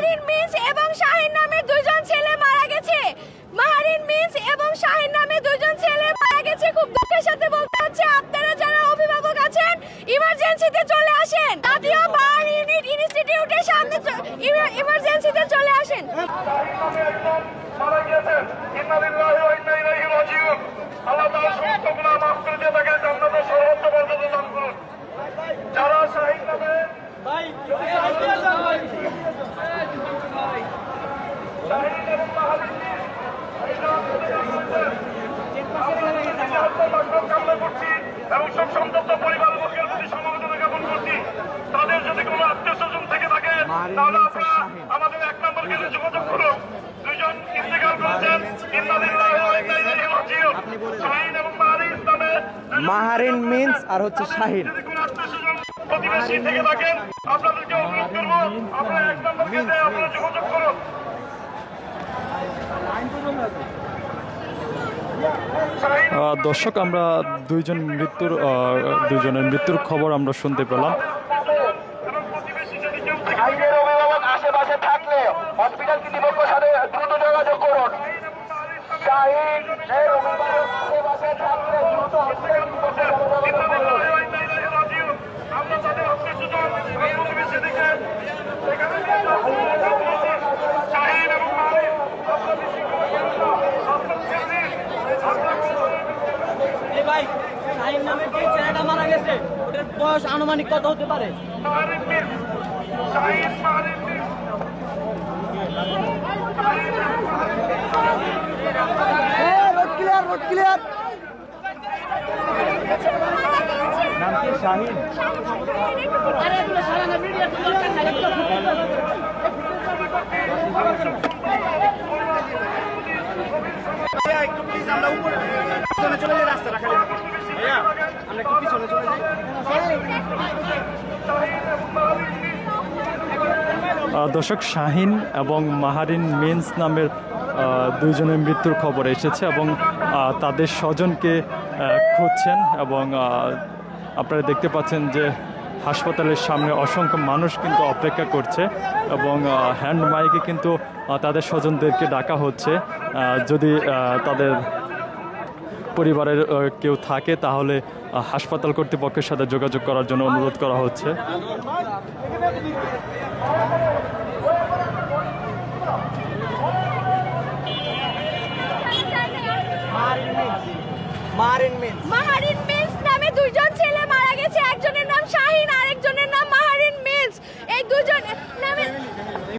Maharin means এবং শাহিন নামে দুইজন ছেলে মারা গেছে। মাহারিন মিন্স এবং শাহিন নামে দুইজন ছেলে মারা গেছে। খুব দুঃখের সাথে বলতে হচ্ছে, আপনারা যারা অভিভাবক আছেন ইমার্জেন্সিতে চলে আসেন। জাতীয় বার ইনস্টিটিউটের সামনে ইমার্জেন্সিতে চলে আসেন। আল্লাহ তাআলা সমস্ত গুনাহ মাফ করে দিয়ে তাকে জান্নাতের সর্বোচ্চ মর্যাদা দান করুন। যারা শাহিদ নামে শাহিদ এবং মাহারিন কামনা করছি এবং সব সন্তপ্ত পরিবার লোকের প্রতি সমবেদনা জ্ঞাপন করছি। তাদের যদি কোনো আত্মীয় স্বজন থেকে থাকে তাহলে আপনারা আমাদের 1 নম্বর কেন্দ্রে যোগাযোগ করুন। দুইজন ইন্তেকাল করেছেন। মাহারিন মিন্স আর হচ্ছে শাহিন। প্রতিবেশী থেকে থাকেন আপনাদেরকে অনুরোধ করবো আপনারা 1 নম্বর কেন্দ্রে আপনারা যোগাযোগ করুন। দর্শক, আমরা দুইজনের মৃত্যুর খবর আমরা শুনতে পেলাম। আইনের অভিভাবক আশেপাশে থাকলে হসপিটাল কর্তৃপক্ষের সাথে দ্রুত যোগাযোগ করুন। শাহিন এর অভিভাবক আশেপাশে থাকলে দ্রুত হসপিটাল কর্তৃপক্ষের সাথে যোগাযোগ করুন। আমরা তাদের আত্মীয়স্বজন এবং প্রতিবেশী থেকে সেখানে শাহিন এবং মাহারিন ভাই, শাহিন নামের যে ছেলেটা মারা গেছে ওটার বয়স আনুমানিক কত হতে পারে? Road clear. নাম কি? শাহিন। একটু প্লিজ আমরা উপরে চলে যাই, রাস্তা রাখা ভাইয়া, আমরা একটু পিছনে চলে যাই। দর্শক, শাহিন এবং মাহারিন মিন্স নামের দুইজনের মৃত্যুর খবর এসেছে এবং তাদের স্বজনকে খুঁজছেন এবং আপনারা দেখতে পাচ্ছেন যে হাসপাতালের সামনে অসংখ্য মানুষ কিন্তু অপেক্ষা করছে এবং হ্যান্ড মাইকে কিন্তু তাদের স্বজনদেরকে ডাকা হচ্ছে। যদি তাদের পরিবারের কেউ থাকে তাহলে হাসপাতাল কর্তৃপক্ষের সাথে যোগাযোগ করার জন্য অনুরোধ করা হচ্ছে। মাহারিন মিন্স।